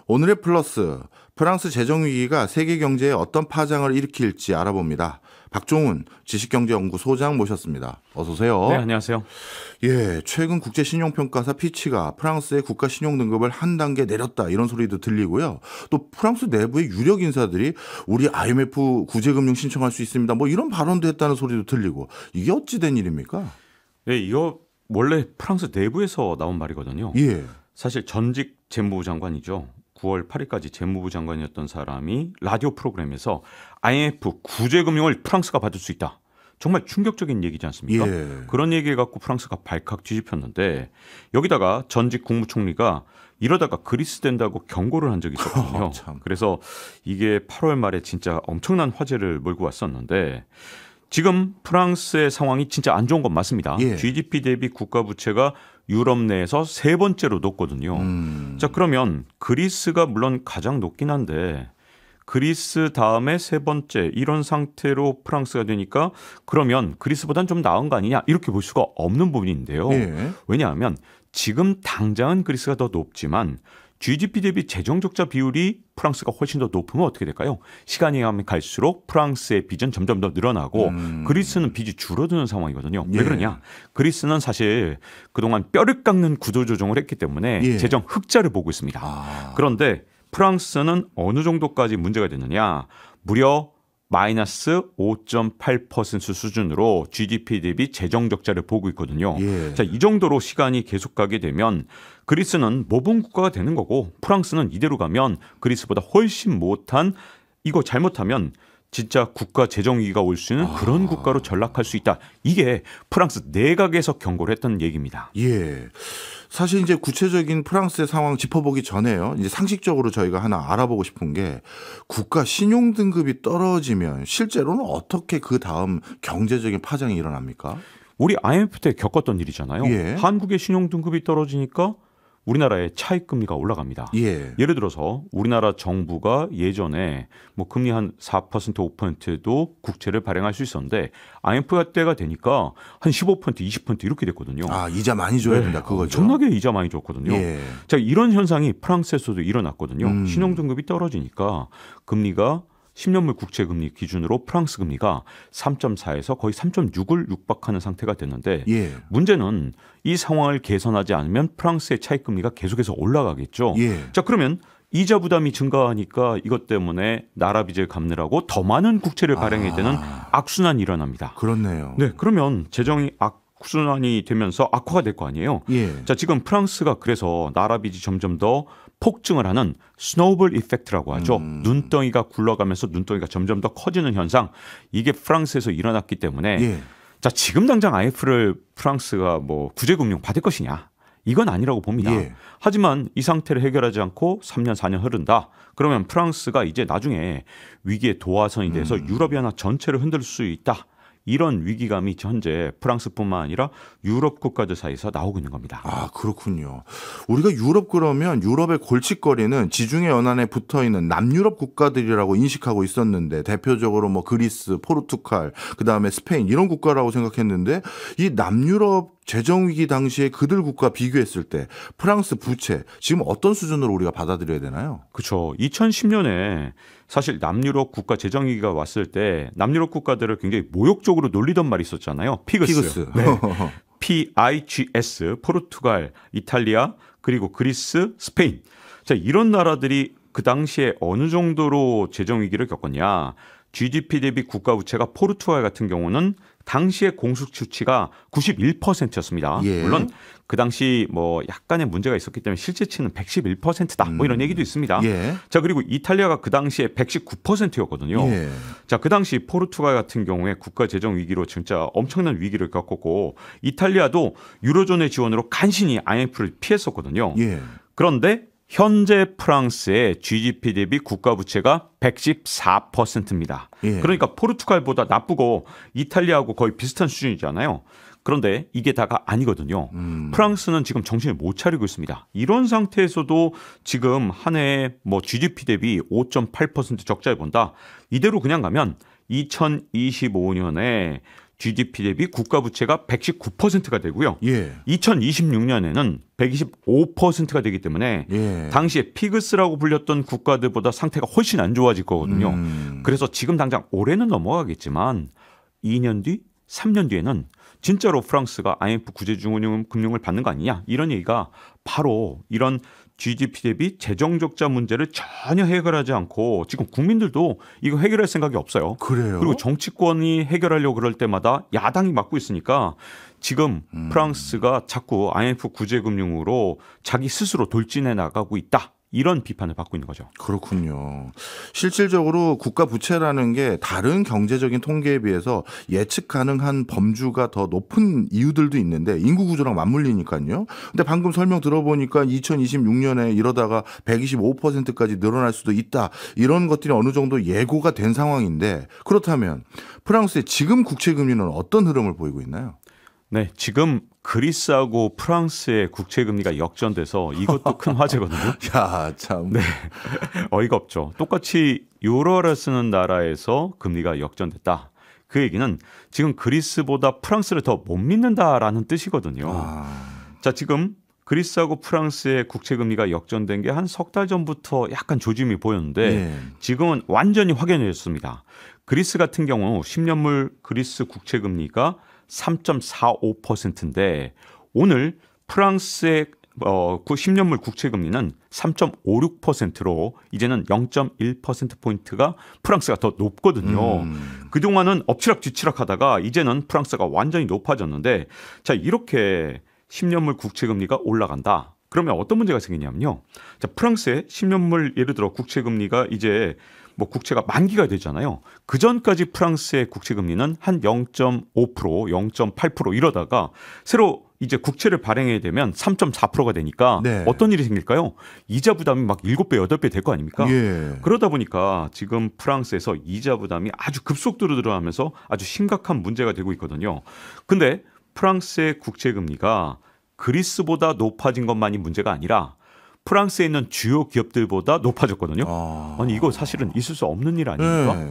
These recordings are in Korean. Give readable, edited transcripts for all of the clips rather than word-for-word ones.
오늘의 플러스, 프랑스 재정위기가 세계 경제에 어떤 파장을 일으킬지 알아봅니다. 박종훈 지식경제연구소장 모셨습니다. 어서 오세요. 네, 안녕하세요. 예, 최근 국제신용평가사 피치가 프랑스의 국가 신용등급을 한 단계 내렸다 이런 소리도 들리고요. 또 프랑스 내부의 유력 인사들이 우리 IMF 구제금융 신청할 수 있습니다. 뭐 이런 발언도 했다는 소리도 들리고 이게 어찌 된 일입니까? 네, 이거 원래 프랑스 내부에서 나온 말이거든요. 예. 사실 전직 재무부 장관이죠. 9월 8일까지 재무부 장관이었던 사람이 라디오 프로그램에서 IMF 구제금융을 프랑스가 받을 수 있다. 정말 충격적인 얘기지 않습니까? 예. 그런 얘기를 갖고 프랑스가 발칵 뒤집혔는데 여기다가 전직 국무총리가 이러다가 그리스 된다고 경고를 한 적이 있었거든요. 그래서 이게 8월 말에 진짜 엄청난 화제를 몰고 왔었는데 지금 프랑스의 상황이 진짜 안 좋은 건 맞습니다. 예. GDP 대비 국가 부채가 유럽 내에서 세 번째로 높거든요. 자, 그러면 그리스가 물론 가장 높긴 한데 그리스 다음에 세 번째 이런 상태로 프랑스가 되니까 그러면 그리스보단 좀 나은 거 아니냐 이렇게 볼 수가 없는 부분인데요. 예. 왜냐하면 지금 당장은 그리스가 더 높지만 GDP 대비 재정 적자 비율이 프랑스가 훨씬 더 높으면 어떻게 될까요? 시간이 가면 갈수록 프랑스의 빚은 점점 더 늘어나고 그리스는 빚이 줄어드는 상황이거든요. 예. 왜 그러냐? 그리스는 사실 그동안 뼈를 깎는 구조조정을 했기 때문에 예. 재정 흑자를 보고 있습니다. 그런데 프랑스는 어느 정도까지 문제가 되느냐? 무려 마이너스 5.8% 수준으로 GDP 대비 재정 적자를 보고 있거든요. 예. 자, 이 정도로 시간이 계속 가게 되면 그리스는 모범 국가가 되는 거고 프랑스는 이대로 가면 그리스보다 훨씬 못한 이거 잘못하면 진짜 국가 재정 위기가 올 수 있는 그런 국가로 전락할 수 있다. 이게 프랑스 내각에서 경고를 했던 얘기입니다. 예. 사실 이제 구체적인 프랑스의 상황 짚어보기 전에요. 이제 상식적으로 저희가 하나 알아보고 싶은 게 국가 신용 등급이 떨어지면 실제로는 어떻게 그 다음 경제적인 파장이 일어납니까? 우리 IMF 때 겪었던 일이잖아요. 예. 한국의 신용 등급이 떨어지니까 우리나라의 차익금리가 올라갑니다. 예. 예를 들어서 우리나라 정부가 예전에 뭐 금리 한 4% 5%도 국채를 발행할 수 있었는데 IMF 때가 되니까 한 15% 20% 이렇게 됐거든요. 아, 이자 많이 줘야 된다 그거죠. 엄청나게 이자 많이 줬거든요. 예. 자, 이런 현상이 프랑스에서도 일어났거든요. 신용등급이 떨어지니까 금리가 10년물 국채금리 기준으로 프랑스 금리가 3.4에서 거의 3.6을 육박하는 상태가 됐는데 예. 문제는 이 상황을 개선하지 않으면 프랑스의 차익금리가 계속해서 올라가겠죠. 예. 자, 그러면 이자 부담이 증가하니까 이것 때문에 나라 빚을 갚느라고 더 많은 국채를 발행해야 되는 악순환이 일어납니다. 그렇네요. 네, 그러면 재정이 악순환이 되면서 악화가 될 거 아니에요. 예. 자, 지금 프랑스가 그래서 나라 빚이 점점 더 폭증을 하는 스노우볼 이펙트라고 하죠. 눈덩이가 굴러가면서 눈덩이가 점점 더 커지는 현상. 이게 프랑스에서 일어났기 때문에 예. 자, 지금 당장 IMF를 프랑스가 뭐 구제금융 받을 것이냐? 이건 아니라고 봅니다. 예. 하지만 이 상태를 해결하지 않고 3년 4년 흐른다. 그러면 프랑스가 이제 나중에 위기의 도화선이 돼서 유럽이 하나 전체를 흔들 수 있다. 이런 위기감이 현재 프랑스뿐만 아니라 유럽 국가들 사이에서 나오고 있는 겁니다. 아, 그렇군요. 우리가 유럽 그러면 유럽의 골칫거리는 지중해 연안에 붙어 있는 남유럽 국가들이라고 인식하고 있었는데 대표적으로 뭐 그리스, 포르투갈, 그다음에 스페인 이런 국가라고 생각했는데 이 남유럽 재정 위기 당시에 그들 국가 비교했을 때 프랑스 부채 지금 어떤 수준으로 우리가 받아들여야 되나요? 그렇죠. 2010년에 사실 남유럽 국가 재정 위기가 왔을 때 남유럽 국가들을 굉장히 모욕적으로 놀리던 말이 있었잖아요. 피그스. 네. PIGS, 포르투갈, 이탈리아, 그리고 그리스, 스페인. 자, 이런 나라들이 그 당시에 어느 정도로 재정 위기를 겪었냐. GDP 대비 국가 부채가 포르투갈 같은 경우는 당시의 공식 수치가 91%였습니다. 예. 물론 그 당시 뭐 약간의 문제가 있었기 때문에 실제치는 111%다. 뭐 이런 얘기도 있습니다. 예. 자, 그리고 이탈리아가 그 당시에 119%였거든요. 예. 자, 그 당시 포르투갈 같은 경우에 국가 재정 위기로 진짜 엄청난 위기를 겪었고 이탈리아도 유로존의 지원으로 간신히 IMF를 피했었거든요. 예. 그런데 현재 프랑스의 GDP 대비 국가 부채가 114%입니다. 예. 그러니까 포르투갈보다 나쁘고 이탈리아하고 거의 비슷한 수준이잖아요. 그런데 이게 다가 아니거든요. 프랑스는 지금 정신을 못 차리고 있습니다. 이런 상태에서도 지금 한 해에 뭐 GDP 대비 5.8% 적자를 본다. 이대로 그냥 가면 2025년에 GDP 대비 국가 부채가 119%가 되고요. 예. 2026년에는 125%가 되기 때문에 예. 당시에 피그스라고 불렸던 국가들보다 상태가 훨씬 안 좋아질 거거든요. 그래서 지금 당장 올해는 넘어가겠지만 2년 뒤, 3년 뒤에는 진짜로 프랑스가 IMF 구제금융을 받는 거 아니냐 이런 얘기가 바로 이런 GDP 대비 재정 적자 문제를 전혀 해결하지 않고 지금 국민들도 이거 해결할 생각이 없어요. 그래요? 그리고 정치권이 해결하려고 그럴 때마다 야당이 막고 있으니까 지금 프랑스가 자꾸 IMF 구제금융으로 자기 스스로 돌진해 나가고 있다. 이런 비판을 받고 있는 거죠. 그렇군요. 실질적으로 국가 부채라는 게 다른 경제적인 통계에 비해서 예측 가능한 범주가 더 높은 이유들도 있는데 인구 구조랑 맞물리니까요. 근데 방금 설명 들어보니까 2026년에 이러다가 125%까지 늘어날 수도 있다. 이런 것들이 어느 정도 예고가 된 상황인데 그렇다면 프랑스의 지금 국채 금리는 어떤 흐름을 보이고 있나요? 네, 지금 그리스하고 프랑스의 국채 금리가 역전돼서 이것도 큰 화제거든요. 야, 참. 네, 어이가 없죠. 똑같이 유로를 쓰는 나라에서 금리가 역전됐다. 그 얘기는 지금 그리스보다 프랑스를 더 못 믿는다라는 뜻이거든요. 자, 지금 그리스하고 프랑스의 국채 금리가 역전된 게 한 석 달 전부터 약간 조짐이 보였는데 지금은 완전히 확연해졌습니다. 그리스 같은 경우 10년물 그리스 국채 금리가 3.45%인데 오늘 프랑스의 10년물 국채 금리는 3.56%로 이제는 0.1%포인트가 프랑스가 더 높거든요. 그동안은 엎치락뒤치락 하다가 이제는 프랑스가 완전히 높아졌는데 자, 이렇게 10년물 국채 금리가 올라간다. 그러면 어떤 문제가 생기냐면요. 자, 프랑스의 10년물 예를 들어 국채 금리가 이제 뭐 국채가 만기가 되잖아요. 그 전까지 프랑스의 국채 금리는 한 0.5%, 0.8% 이러다가 새로 이제 국채를 발행해야 되면 3.4%가 되니까 어떤 일이 생길까요? 이자 부담이 막 7배, 8배 될 거 아닙니까? 그러다 보니까 지금 프랑스에서 이자 부담이 아주 급속도로 늘어나면서 아주 심각한 문제가 되고 있거든요. 근데 프랑스의 국채 금리가 그리스보다 높아진 것만이 문제가 아니라 프랑스에 있는 주요 기업들보다 높아졌거든요. 아니 이거 사실은 있을 수 없는 일 아닙니까?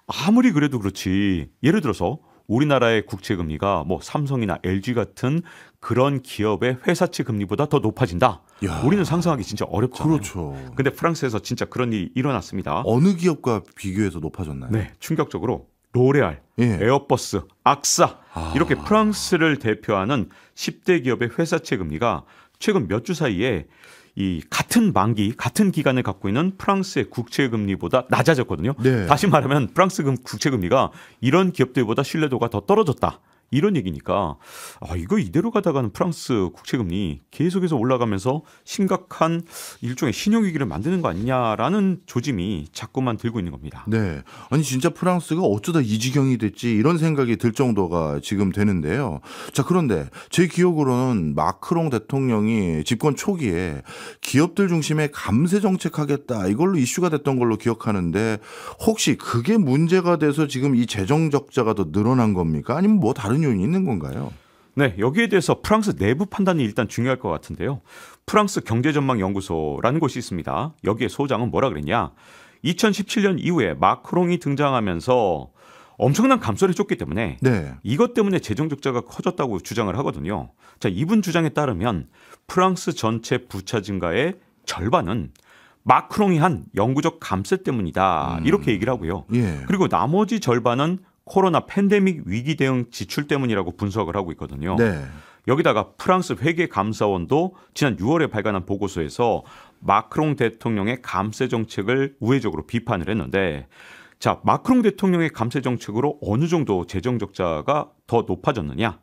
아무리 그래도 그렇지. 예를 들어서 우리나라의 국채 금리가 뭐 삼성이나 LG 같은 그런 기업의 회사채 금리보다 더 높아진다. 우리는 상상하기 진짜 어렵잖아요. 그렇죠. 근데 프랑스에서 진짜 그런 일이 일어났습니다. 어느 기업과 비교해서 높아졌나요? 네, 충격적으로 로레알, 에어버스, 악사 이렇게 프랑스를 대표하는 10대 기업의 회사채 금리가 최근 몇 주 사이에 이 같은 만기, 같은 기간을 갖고 있는 프랑스의 국채 금리보다 낮아졌거든요. 다시 말하면 프랑스 국채 금리가 이런 기업들보다 신뢰도가 더 떨어졌다. 이런 얘기니까 이거 이대로 가다가는 프랑스 국채 금리 계속해서 올라가면서 심각한 일종의 신용위기를 만드는 거 아니냐라는 조짐이 자꾸만 들고 있는 겁니다. 네, 아니 진짜 프랑스가 어쩌다 이 지경이 됐지 이런 생각이 들 정도가 지금 되는데요. 자, 그런데 제 기억으로는 마크롱 대통령이 집권 초기에 기업들 중심의 감세 정책 하겠다 이걸로 이슈가 됐던 걸로 기억하는데 혹시 그게 문제가 돼서 지금 이 재정 적자가 더 늘어난 겁니까? 아니면 뭐 다른 요인이 있는 건가요? 네, 여기에 대해서 프랑스 내부 판단이 일단 중요할 것 같은데요. 프랑스 경제전망연구소라는 곳이 있습니다. 여기에 소장은 뭐라 그랬냐? 2017년 이후에 마크롱이 등장하면서 엄청난 감소를 해줬기 때문에 이것 때문에 재정 적자가 커졌다고 주장을 하거든요. 자, 이분 주장에 따르면 프랑스 전체 부채 증가의 절반은 마크롱이 한 영구적 감세 때문이다. 이렇게 얘기를 하고요. 그리고 나머지 절반은 코로나 팬데믹 위기 대응 지출 때문이라고 분석을 하고 있거든요. 여기다가 프랑스 회계감사원도 지난 6월에 발간한 보고서에서 마크롱 대통령의 감세 정책을 우회적으로 비판을 했는데 자, 마크롱 대통령의 감세 정책으로 어느 정도 재정 적자가 더 높아졌느냐?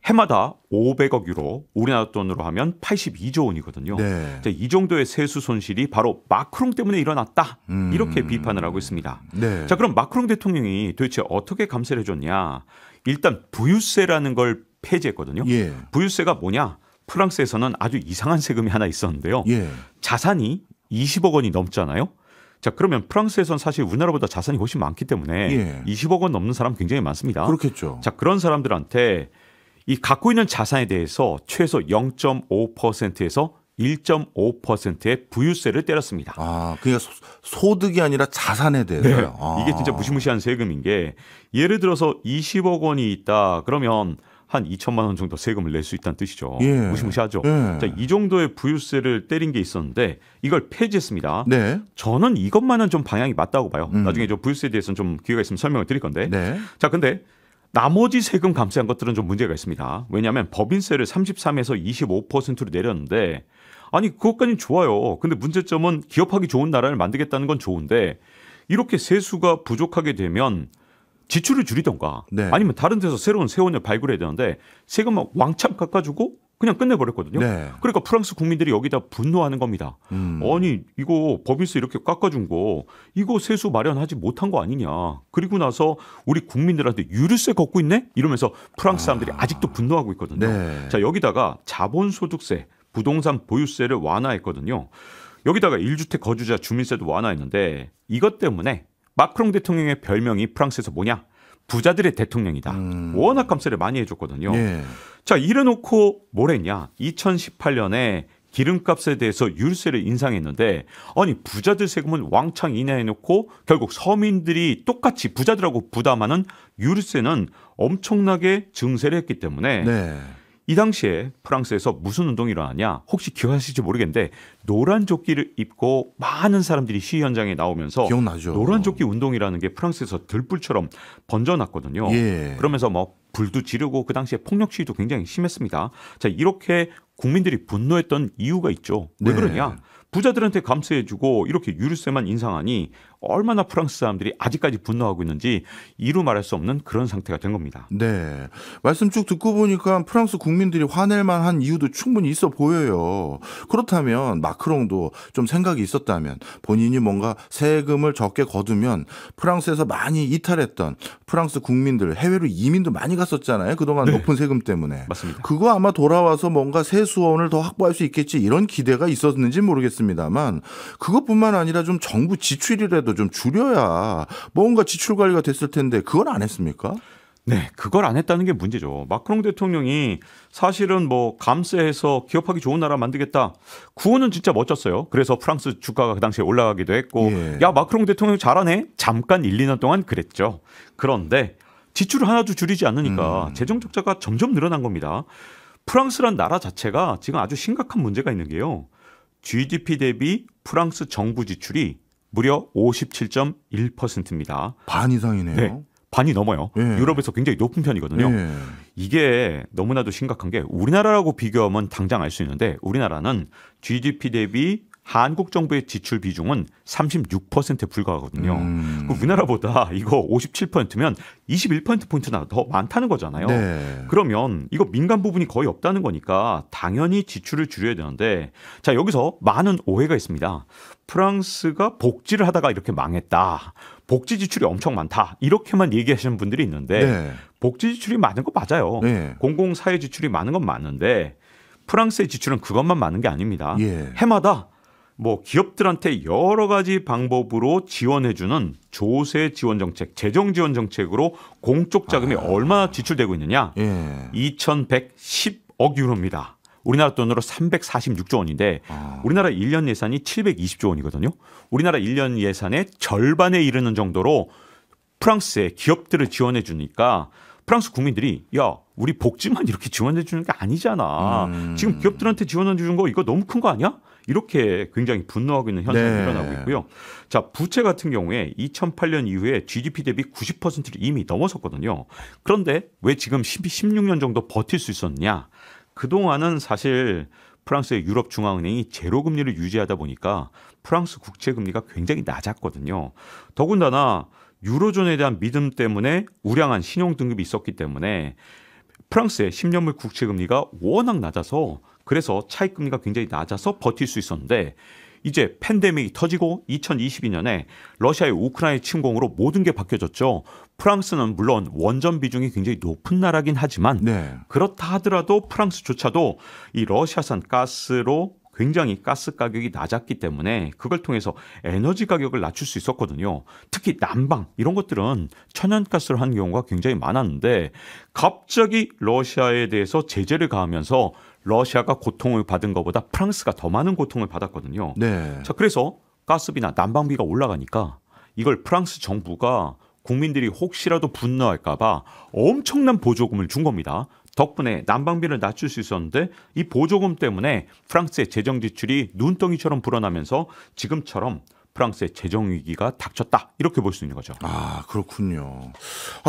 해마다 500억 유로, 우리나라 돈으로 하면 82조 원이거든요. 자, 이 정도의 세수 손실이 바로 마크롱 때문에 일어났다. 이렇게 비판을 하고 있습니다. 자, 그럼 마크롱 대통령이 도대체 어떻게 감세를 해줬냐? 일단 부유세라는 걸 폐지했거든요. 부유세가 뭐냐? 프랑스에서는 아주 이상한 세금이 하나 있었는데요. 자산이 20억 원이 넘잖아요. 자, 그러면 프랑스에서는 사실 우리나라보다 자산이 훨씬 많기 때문에 20억 원 넘는 사람 굉장히 많습니다. 그렇겠죠. 자, 그런 사람들한테 이 갖고 있는 자산에 대해서 최소 0.5%에서 1.5%의 부유세를 때렸습니다. 아, 그러니까 소득이 아니라 자산에 대해서요. 네. 이게 진짜 무시무시한 세금인 게 예를 들어서 20억 원이 있다 그러면 한 2천만 원 정도 세금을 낼 수 있다는 뜻이죠. 예. 무시무시하죠. 예. 자, 이 정도의 부유세를 때린 게 있었는데 이걸 폐지했습니다. 네. 저는 이것만은 좀 방향이 맞다고 봐요. 나중에 저 부유세에 대해서는 좀 기회가 있으면 설명을 드릴 건데. 네. 자, 근데 나머지 세금 감세한 것들은 좀 문제가 있습니다. 왜냐하면 법인세를 33에서 25%로 내렸는데 아니 그것까지는 좋아요. 근데 문제점은 기업하기 좋은 나라를 만들겠다는 건 좋은데 이렇게 세수가 부족하게 되면 지출을 줄이던가 네. 아니면 다른 데서 새로운 세원을 발굴해야 되는데 세금만 왕창 깎아주고 그냥 끝내버렸거든요. 네. 그러니까 프랑스 국민들이 여기다 분노하는 겁니다. 아니 이거 법인세 이렇게 깎아준 거 이거 세수 마련하지 못한 거 아니냐. 그리고 나서 우리 국민들한테 유류세 걷고 있네? 이러면서 프랑스 사람들이 아직도 분노하고 있거든요. 네. 자, 여기다가 자본소득세, 부동산 보유세를 완화했거든요. 여기다가 1주택 거주자 주민세도 완화했는데 이것 때문에 마크롱 대통령의 별명이 프랑스에서 뭐냐? 부자들의 대통령이다. 워낙 감세를 많이 해줬거든요. 예. 자, 이래놓고 뭘 했냐? 2018년에 기름값에 대해서 유류세를 인상했는데 아니 부자들 세금은 왕창 인하해놓고 결국 서민들이 똑같이 부자들하고 부담하는 유류세는 엄청나게 증세를 했기 때문에 네. 이 당시에 프랑스에서 무슨 운동이 일어나냐? 혹시 기억하실지 모르겠는데 노란 조끼를 입고 많은 사람들이 시위 현장에 나오면서 기억나죠. 노란 조끼 운동이라는 게 프랑스에서 들불처럼 번져났거든요. 예. 그러면서 뭐 불도 지르고 그 당시에 폭력 시위도 굉장히 심했습니다. 자, 이렇게 국민들이 분노했던 이유가 있죠. 왜 네. 그러냐? 부자들한테 감세해주고 이렇게 유류세만 인상하니 얼마나 프랑스 사람들이 아직까지 분노하고 있는지 이루 말할 수 없는 그런 상태가 된 겁니다. 네. 말씀 쭉 듣고 보니까 프랑스 국민들이 화낼 만한 이유도 충분히 있어 보여요. 그렇다면 마크롱도 좀 생각이 있었다면 본인이 뭔가 세금을 적게 거두면 프랑스에서 많이 이탈했던 프랑스 국민들 해외로 이민도 많이 갔었잖아요. 그동안 네. 높은 세금 때문에. 맞습니다. 그거 아마 돌아와서 뭔가 세수원을 더 확보할 수 있겠지 이런 기대가 있었는지 모르겠습니다만 그것뿐만 아니라 좀 정부 지출이라도 좀 줄여야 뭔가 지출 관리가 됐을 텐데 그건 안 했습니까? 네, 그걸 안 했다는 게 문제죠. 마크롱 대통령이 사실은 뭐 감세해서 기업하기 좋은 나라 만들겠다. 구호는 진짜 멋졌어요. 그래서 프랑스 주가가 그 당시에 올라가기도 했고 예. 야 마크롱 대통령 잘하네. 잠깐 1, 2년 동안 그랬죠. 그런데 지출을 하나도 줄이지 않으니까 재정 적자가 점점 늘어난 겁니다. 프랑스란 나라 자체가 지금 아주 심각한 문제가 있는 게요. GDP 대비 프랑스 정부 지출이 무려 57.1%입니다. 반 이상이네요. 네, 반이 넘어요. 예. 유럽에서 굉장히 높은 편이거든요. 예. 이게 너무나도 심각한 게 우리나라라고 비교하면 당장 알 수 있는데 우리나라는 GDP 대비 한국 정부의 지출 비중은 36%에 불과하거든요. 그 우리나라보다 이거 57%면 21%포인트나 더 많다는 거잖아요. 네. 그러면 이거 민간 부분이 거의 없다는 거니까 당연히 지출을 줄여야 되는데 자 여기서 많은 오해가 있습니다. 프랑스가 복지를 하다가 이렇게 망했다. 복지 지출이 엄청 많다. 이렇게만 얘기하시는 분들이 있는데 네. 복지 지출이 많은 거 맞아요. 네. 공공사회 지출이 많은 건 맞는데 프랑스의 지출은 그것만 많은 게 아닙니다. 예. 해마다 뭐 기업들한테 여러 가지 방법으로 지원해주는 조세 지원 정책, 재정 지원 정책으로 공적 자금이 얼마나 지출되고 있느냐? 예. 2,110억 유로입니다. 우리나라 돈으로 346조 원인데 우리나라 1년 예산이 720조 원이거든요. 우리나라 1년 예산의 절반에 이르는 정도로 프랑스의 기업들을 지원해 주니까 프랑스 국민들이 야 우리 복지만 이렇게 지원해 주는 게 아니잖아. 지금 기업들한테 지원해 주는 거 이거 너무 큰 거 아니야? 이렇게 굉장히 분노하고 있는 현상이 네. 일어나고 있고요. 자 부채 같은 경우에 2008년 이후에 GDP 대비 90%를 이미 넘어섰거든요. 그런데 왜 지금 16년 정도 버틸 수 있었냐? 그동안은 사실 프랑스의 유럽중앙은행이 제로금리를 유지하다 보니까 프랑스 국채금리가 굉장히 낮았거든요. 더군다나 유로존에 대한 믿음 때문에 우량한 신용등급이 있었기 때문에 프랑스의 10년물 국채금리가 워낙 낮아서 그래서 차익금리가 굉장히 낮아서 버틸 수 있었는데 이제 팬데믹이 터지고 2022년에 러시아의 우크라이나 침공으로 모든 게 바뀌어졌죠. 프랑스는 물론 원전 비중이 굉장히 높은 나라긴 하지만 네. 그렇다 하더라도 프랑스조차도 이 러시아산 가스로 굉장히 가스 가격이 낮았기 때문에 그걸 통해서 에너지 가격을 낮출 수 있었거든요. 특히 난방 이런 것들은 천연가스를 하는 경우가 굉장히 많았는데 갑자기 러시아에 대해서 제재를 가하면서 러시아가 고통을 받은 것보다 프랑스가 더 많은 고통을 받았거든요. 네. 자, 그래서 가스비나 난방비가 올라가니까 이걸 프랑스 정부가 국민들이 혹시라도 분노할까 봐 엄청난 보조금을 준 겁니다. 덕분에 난방비를 낮출 수 있었는데 이 보조금 때문에 프랑스의 재정 지출이 눈덩이처럼 불어나면서 지금처럼 프랑스의 재정 위기가 닥쳤다 이렇게 볼 수 있는 거죠. 아, 그렇군요.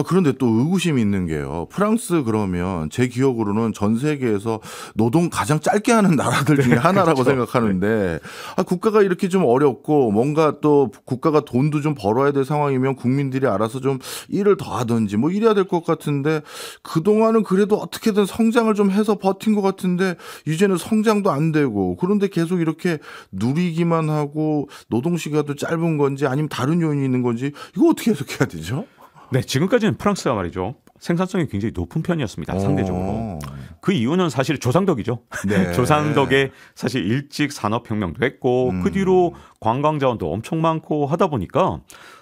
그런데 또 의구심이 있는 게요. 프랑스 그러면 제 기억으로는 전 세계에서 노동 가장 짧게 하는 나라들 중에 하나라고 그렇죠. 생각하는데 국가가 이렇게 좀 어렵고 뭔가 또 국가가 돈도 좀 벌어야 될 상황이면 국민들이 알아서 좀 일을 더 하든지 뭐 이래야 될 것 같은데 그동안은 그래도 어떻게든 성장을 좀 해서 버틴 것 같은데 이제는 성장도 안 되고 그런데 계속 이렇게 누리기만 하고 노동시간도 짧은 건지 아니면 다른 요인이 있는 건지 이거 어떻게 해석해야 되죠? 네, 지금까지는 프랑스가 말이죠. 생산성이 굉장히 높은 편이었습니다. 상대적으로. 그 이유는 사실 조상덕이죠. 네. 조상덕에 사실 일찍 산업혁명도 했고 그 뒤로 관광자원도 엄청 많고 하다 보니까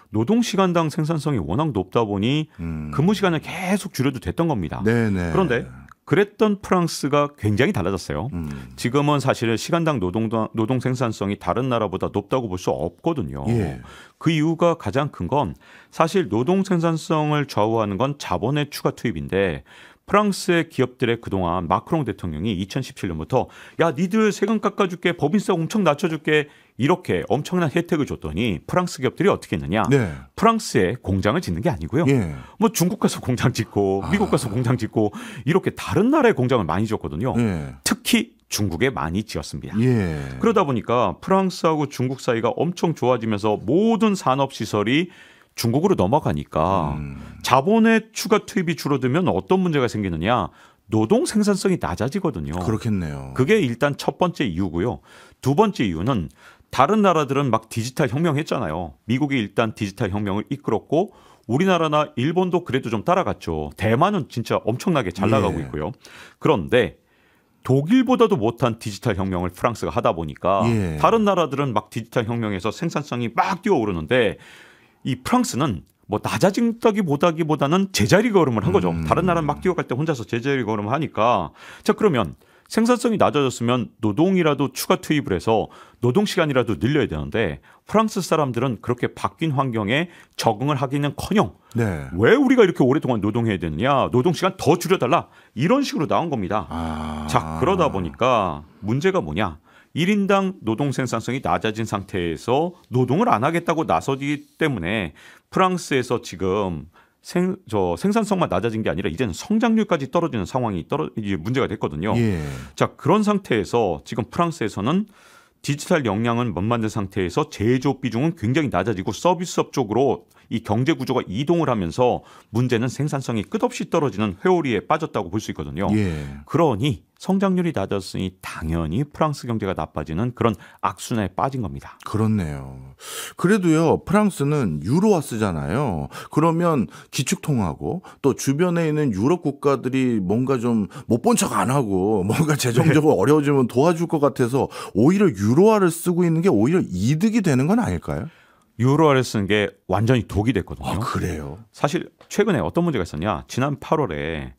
노동시간당 생산성이 워낙 높다 보니 근무시간을 계속 줄여도 됐던 겁니다. 네네. 그런데 그랬던 프랑스가 굉장히 달라졌어요. 지금은 사실 시간당 노동 생산성이 다른 나라보다 높다고 볼 수 없거든요. 예. 그 이유가 가장 큰 건 사실 노동 생산성을 좌우하는 건 자본의 추가 투입인데 프랑스의 기업들의 그동안 마크롱 대통령이 2017년부터 야 니들 세금 깎아줄게 법인세 엄청 낮춰줄게 이렇게 엄청난 혜택을 줬더니 프랑스 기업들이 어떻게 했느냐. 네. 프랑스에 공장을 짓는 게 아니고요. 예. 뭐 중국 가서 공장 짓고 미국 가서 공장 짓고 이렇게 다른 나라의 공장을 많이 지었거든요. 예. 특히 중국에 많이 지었습니다. 예. 그러다 보니까 프랑스하고 중국 사이가 엄청 좋아지면서 모든 산업시설이 중국으로 넘어가니까 자본의 추가 투입이 줄어들면 어떤 문제가 생기느냐. 노동 생산성이 낮아지거든요. 그렇겠네요. 그게 일단 첫 번째 이유고요. 두 번째 이유는 다른 나라들은 막 디지털 혁명했잖아요. 미국이 일단 디지털 혁명을 이끌었고 우리나라나 일본도 그래도 좀 따라갔죠. 대만은 진짜 엄청나게 잘 나가고 예. 있고요. 그런데 독일보다도 못한 디지털 혁명을 프랑스가 하다 보니까 예. 다른 나라들은 막 디지털 혁명에서 생산성이 막 뛰어오르는데 이 프랑스는 뭐 낮아진다기보다는 제자리 걸음을 한 거죠. 다른 나라는 막 뛰어갈 때 혼자서 제자리 걸음을 하니까 자 그러면 생산성이 낮아졌으면 노동이라도 추가 투입을 해서 노동 시간이라도 늘려야 되는데 프랑스 사람들은 그렇게 바뀐 환경에 적응을 하기는커녕 네. 왜 우리가 이렇게 오랫동안 노동해야 되느냐 노동 시간 더 줄여달라 이런 식으로 나온 겁니다. 자 그러다 보니까 문제가 뭐냐 1인당 노동 생산성이 낮아진 상태에서 노동을 안 하겠다고 나서기 때문에 프랑스에서 지금 생산성만 낮아진 게 아니라 이제는 성장률까지 떨어지는 상황이 이제 문제가 됐거든요. 예. 자 그런 상태에서 지금 프랑스에서는 디지털 역량은 못 만든 상태에서 제조업 비중은 굉장히 낮아지고 서비스업 쪽으로 이 경제 구조가 이동을 하면서 문제는 생산성이 끝없이 떨어지는 회오리에 빠졌다고 볼 수 있거든요. 예. 그러니 성장률이 낮았으니 당연히 프랑스 경제가 나빠지는 그런 악순환에 빠진 겁니다. 그렇네요. 그래도요, 프랑스는 유로화 쓰잖아요. 그러면 기축통화고 또 주변에 있는 유럽 국가들이 뭔가 좀 못 본 척 안 하고 뭔가 재정적으로 어려워지면 도와줄 것 같아서 오히려 유로화를 쓰고 있는 게 오히려 이득이 되는 건 아닐까요? 유로화를 쓰는 게 완전히 독이 됐거든요. 아, 그래요? 사실 최근에 어떤 문제가 있었냐. 지난 8월에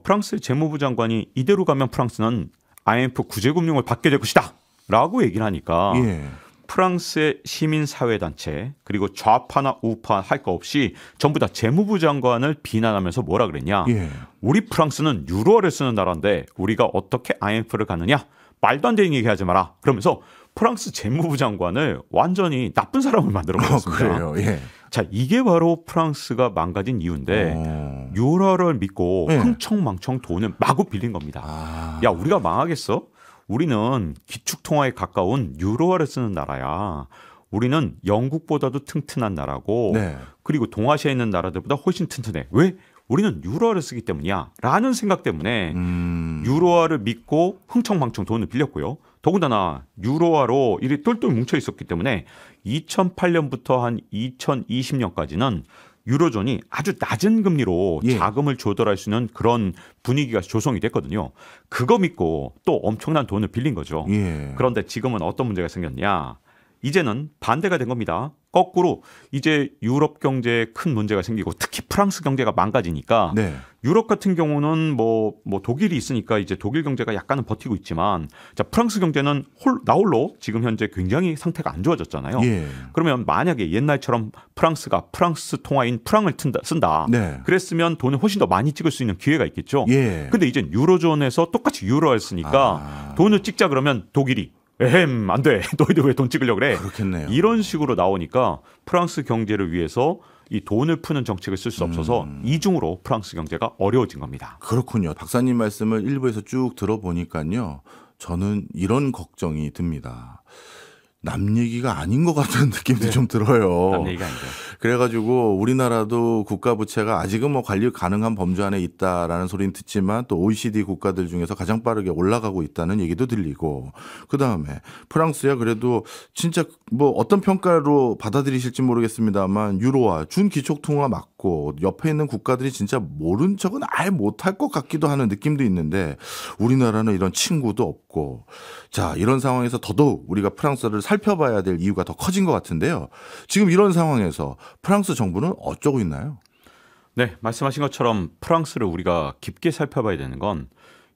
프랑스 재무부 장관이 이대로 가면 프랑스는 IMF 구제금융을 받게 될 것이다 라고 얘기를 하니까 예. 프랑스의 시민사회단체 그리고 좌파나 우파 할 거 없이 전부 다 재무부 장관을 비난하면서 뭐라 그랬냐. 예. 우리 프랑스는 유로화를 쓰는 나라인데 우리가 어떻게 IMF를 가느냐. 말도 안 되는 얘기하지 마라. 그러면서 프랑스 재무부 장관을 완전히 나쁜 사람을 만들어 버렸습니다. 그래요. 예. 자, 이게 바로 프랑스가 망가진 이유인데 유로를 믿고 예. 흥청망청 돈을 마구 빌린 겁니다. 야, 우리가 망하겠어? 우리는 기축통화에 가까운 유로화를 쓰는 나라야. 우리는 영국보다도 튼튼한 나라고 네. 그리고 동아시아에 있는 나라들보다 훨씬 튼튼해. 왜? 우리는 유로화를 쓰기 때문이야. 라는 생각 때문에 유로화를 믿고 흥청망청 돈을 빌렸고요. 더군다나 유로화로 일이 똘똘 뭉쳐 있었기 때문에 2008년부터 한 2020년까지는 유로존이 아주 낮은 금리로 예. 자금을 조달할 수 있는 그런 분위기가 조성이 됐거든요. 그거 믿고 또 엄청난 돈을 빌린 거죠. 예. 그런데 지금은 어떤 문제가 생겼냐? 이제는 반대가 된 겁니다. 거꾸로 이제 유럽 경제에 큰 문제가 생기고 특히 프랑스 경제가 망가지니까 네. 유럽 같은 경우는 뭐 독일이 있으니까 이제 독일 경제가 약간은 버티고 있지만 자 프랑스 경제는 나홀로 지금 현재 굉장히 상태가 안 좋아졌잖아요. 예. 그러면 만약에 옛날처럼 프랑스가 프랑스 통화인 프랑을 쓴다. 네. 그랬으면 돈을 훨씬 더 많이 찍을 수 있는 기회가 있겠죠. 예. 근데 이제 유로존에서 똑같이 유로를 쓰니까 돈을 찍자 그러면 독일이 에헴 안 돼. 너희들 왜 돈 찍으려고 그래. 그렇겠네요. 이런 식으로 나오니까 프랑스 경제를 위해서 이 돈을 푸는 정책을 쓸 수 없어서 이중으로 프랑스 경제가 어려워진 겁니다. 그렇군요. 박사님 말씀을 일부에서 쭉 들어보니까요. 저는 이런 걱정이 듭니다. 남 얘기가 아닌 것 같은 느낌도 좀 들어요. 남 얘기가 아니죠. 그래가지고 우리나라도 국가 부채가 아직은 뭐 관리 가능한 범주 안에 있다라는 소리는 듣지만 또 OECD 국가들 중에서 가장 빠르게 올라가고 있다는 얘기도 들리고 그다음에 프랑스야 그래도 진짜 뭐 어떤 평가로 받아들이실지 모르겠습니다만 유로화 준기축통화 맞고 옆에 있는 국가들이 진짜 모른 척은 아예 못할 것 같기도 하는 느낌도 있는데 우리나라는 이런 친구도 없고 자 이런 상황에서 더더욱 우리가 프랑스를 살펴봐야 될 이유가 더 커진 것 같은데요. 지금 이런 상황에서 프랑스 정부는 어쩌고 있나요? 네, 말씀하신 것처럼 프랑스를 우리가 깊게 살펴봐야 되는 건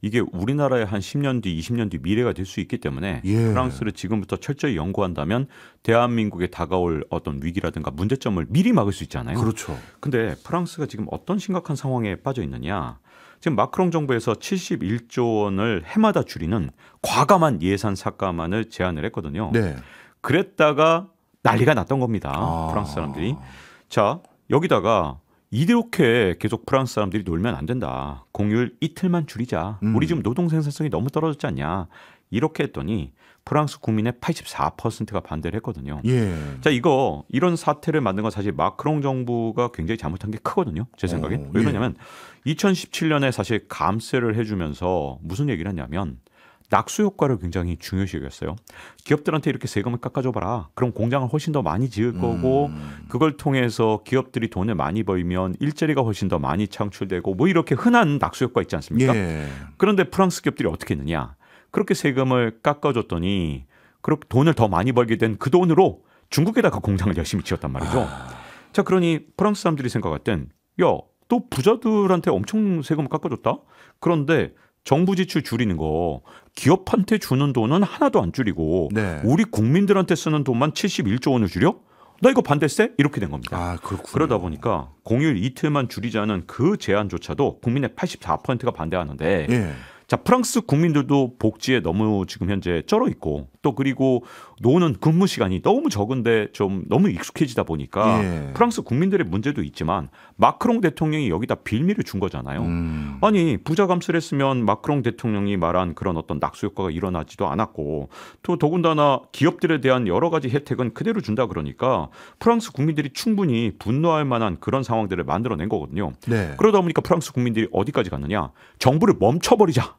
이게 우리나라의 한 10년 뒤, 20년 뒤 미래가 될 수 있기 때문에 예. 프랑스를 지금부터 철저히 연구한다면 대한민국에 다가올 어떤 위기라든가 문제점을 미리 막을 수 있잖아요. 그렇죠. 근데 프랑스가 지금 어떤 심각한 상황에 빠져 있느냐? 지금 마크롱 정부에서 71조 원을 해마다 줄이는 과감한 예산 삭감안을 제안을 했거든요. 네. 그랬다가 난리가 났던 겁니다. 프랑스 사람들이. 자, 여기다가 이렇게 계속 프랑스 사람들이 놀면 안 된다. 공휴일 이틀만 줄이자. 우리 지금 노동 생산성이 너무 떨어졌지 않냐. 이렇게 했더니 프랑스 국민의 84%가 반대를 했거든요. 예. 자, 이런 사태를 만든 건 사실 마크롱 정부가 굉장히 잘못한 게 크거든요. 제 생각에. 왜 그러냐면 2017년에 사실 감세를 해주면서 무슨 얘기를 했냐면 낙수 효과를 굉장히 중요시 여겼어요. 기업들한테 이렇게 세금을 깎아줘봐라. 그럼 공장을 훨씬 더 많이 지을 거고 그걸 통해서 기업들이 돈을 많이 벌면 일자리가 훨씬 더 많이 창출되고 뭐 이렇게 흔한 낙수 효과 있지 않습니까? 예. 그런데 프랑스 기업들이 어떻게 했느냐. 그렇게 세금을 깎아줬더니 그렇게 돈을 더 많이 벌게 된 그 돈으로 중국에다가 공장을 열심히 지었단 말이죠. 자, 그러니 프랑스 사람들이 생각할 땐 야, 또 부자들한테 엄청 세금을 깎아줬다? 그런데 정부 지출 줄이는 거 기업한테 주는 돈은 하나도 안 줄이고 네. 우리 국민들한테 쓰는 돈만 71조 원을 줄여? 나 이거 반대세? 이렇게 된 겁니다. 아, 그렇군요. 그러다 보니까 공휴일 이틀만 줄이자는 그 제안조차도 국민의 84%가 반대하는데 예. 자, 프랑스 국민들도 복지에 너무 지금 현재 쩔어 있고 또 그리고 노는 근무 시간이 너무 적은데 좀 너무 익숙해지다 보니까 예. 프랑스 국민들의 문제도 있지만 마크롱 대통령이 여기다 빌미를 준 거잖아요. 아니 부자 감세를 했으면 마크롱 대통령이 말한 그런 어떤 낙수 효과가 일어나지도 않았고 또 더군다나 기업들에 대한 여러 가지 혜택은 그대로 준다 그러니까 프랑스 국민들이 충분히 분노할 만한 그런 상황들을 만들어낸 거거든요. 네. 그러다 보니까 프랑스 국민들이 어디까지 갔느냐. 정부를 멈춰버리자.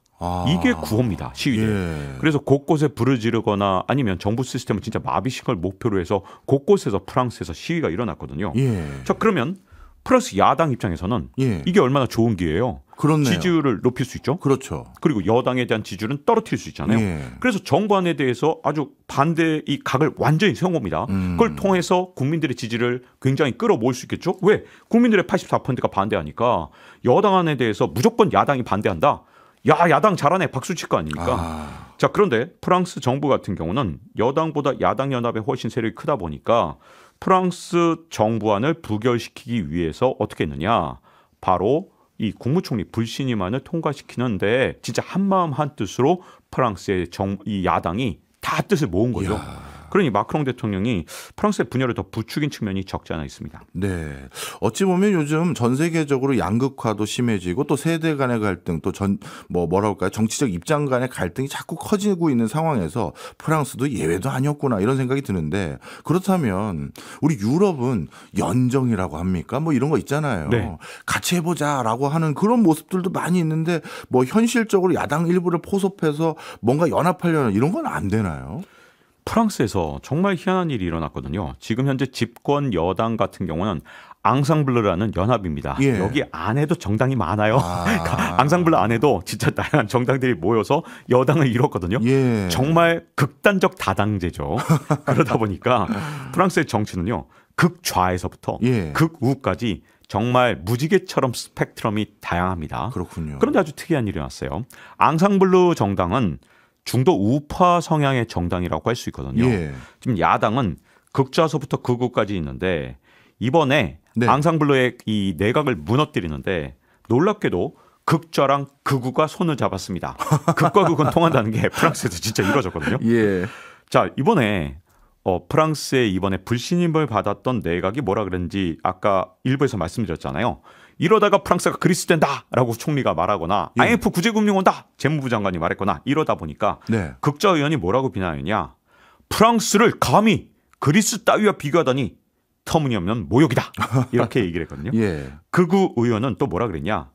이게 구호입니다. 시위대. 예. 그래서 곳곳에 불을 지르거나 아니면 정부 시스템을 진짜 마비시킨 걸 목표로 해서 곳곳에서 프랑스에서 시위가 일어났거든요. 예. 자, 그러면 프랑스 야당 입장에서는 예. 이게 얼마나 좋은 기회예요. 그렇네요. 지지율을 높일 수 있죠. 그렇죠. 그리고 여당에 대한 지지율은 떨어뜨릴 수 있잖아요. 예. 그래서 정부안에 대해서 아주 반대 이 각을 완전히 세운 겁니다. 그걸 통해서 국민들의 지지를 굉장히 끌어모을 수 있겠죠. 왜? 국민들의 84%가 반대하니까 여당안에 대해서 무조건 야당이 반대한다. 야, 야당 잘하네. 박수 칠 거 아닙니까? 자, 그런데 프랑스 정부 같은 경우는 여당보다 야당 연합에 훨씬 세력이 크다 보니까 프랑스 정부안을 부결시키기 위해서 어떻게 했느냐. 바로 이 국무총리 불신임안을 통과시키는데 진짜 한마음 한뜻으로 프랑스의 이 야당이 다 뜻을 모은 거죠. 그러니 마크롱 대통령이 프랑스의 분열을 더 부추긴 측면이 적지 않아 있습니다. 네. 어찌 보면 요즘 전 세계적으로 양극화도 심해지고 또 세대 간의 갈등 또 뭐랄까요? 정치적 입장 간의 갈등이 자꾸 커지고 있는 상황에서 프랑스도 예외도 아니었구나 이런 생각이 드는데 그렇다면 우리 유럽은 연정이라고 합니까? 뭐 이런 거 있잖아요. 네. 같이 해보자라고 하는 그런 모습들도 많이 있는데 뭐 현실적으로 야당 일부를 포섭해서 뭔가 연합하려는 이런 건 안 되나요? 프랑스에서 정말 희한한 일이 일어났거든요. 지금 현재 집권 여당 같은 경우는 앙상블르라는 연합입니다. 예. 여기 안에도 정당이 많아요. 아. 그러니까 앙상블르 안에도 진짜 다양한 정당들이 모여서 여당을 이뤘거든요. 예. 정말 극단적 다당제죠. 그러다 보니까 프랑스의 정치는요. 극좌에서부터 예. 극우까지 정말 무지개처럼 스펙트럼이 다양합니다. 그렇군요. 그런데 아주 특이한 일이 났어요. 앙상블르 정당은 중도 우파 성향의 정당이라고 할 수 있거든요. 예. 지금 야당은 극좌서부터 극우까지 있는데 이번에 네. 앙상블르의 이 내각을 무너뜨리는데 놀랍게도 극좌랑 극우가 손을 잡았습니다. 극과 극은 통한다는 게 프랑스에서 진짜 이루어졌거든요. 예. 자, 이번에 프랑스의 이번에 불신임을 받았던 내각이 뭐라 그랬는지 아까 일부에서 말씀드렸잖아요. 이러다가 프랑스가 그리스 된다라고 총리가 말하거나 예. IMF 구제금융 온다 재무부 장관이 말했거나 이러다 보니까 네. 극좌 의원이 뭐라고 비난했냐. 프랑스를 감히 그리스 따위와 비교하다니 터무니없는 모욕이다. 이렇게 얘기를 했거든요. 예. 극우 의원은 또 뭐라 그랬냐.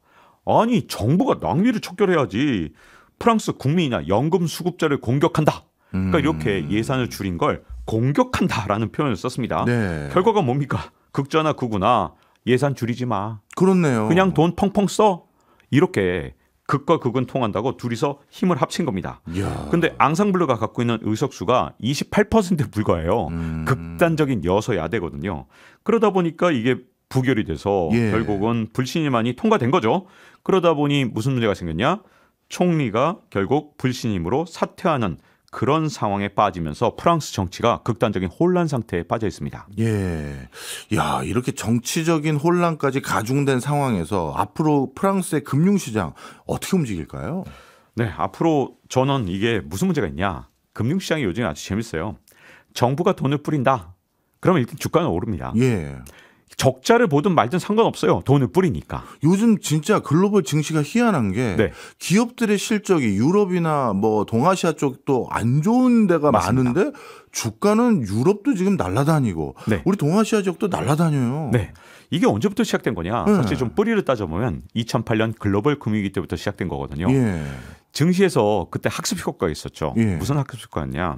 아니 정부가 낭비를 척결해야지 프랑스 국민이나 연금 수급자를 공격한다. 그러니까 이렇게 예산을 줄인 걸 공격한다라는 표현을 썼습니다. 네. 결과가 뭡니까? 극좌나 극우나 예산 줄이지 마. 그렇네요. 그냥 돈 펑펑 써. 이렇게 극과 극은 통한다고 둘이서 힘을 합친 겁니다. 이야. 근데 앙상블르가 갖고 있는 의석수가 28%에 불과해요. 극단적인 여서야대거든요. 그러다 보니까 이게 부결이 돼서 예. 결국은 불신임안이 통과된 거죠. 그러다 보니 무슨 문제가 생겼냐? 총리가 결국 불신임으로 사퇴하는 그런 상황에 빠지면서 프랑스 정치가 극단적인 혼란 상태에 빠져 있습니다. 예. 야, 이렇게 정치적인 혼란까지 가중된 상황에서 앞으로 프랑스의 금융시장 어떻게 움직일까요? 네, 앞으로 저는 이게 무슨 문제가 있냐. 금융시장이 요즘에 아주 재밌어요. 정부가 돈을 뿌린다. 그러면 일단 주가는 오릅니다. 예. 적자를 보든 말든 상관없어요. 돈을 뿌리니까. 요즘 진짜 글로벌 증시가 희한한 게 네. 기업들의 실적이 유럽이나 뭐 동아시아 쪽도 안 좋은 데가 맞습니다. 많은데 주가는 유럽도 지금 날아다니고 네. 우리 동아시아 지역도 날아다녀요. 네. 이게 언제부터 시작된 거냐? 네. 사실 좀 뿌리를 따져보면 2008년 글로벌 금융위기 때부터 시작된 거거든요. 예. 증시에서 그때 학습 효과가 있었죠. 예. 무슨 학습 효과였냐?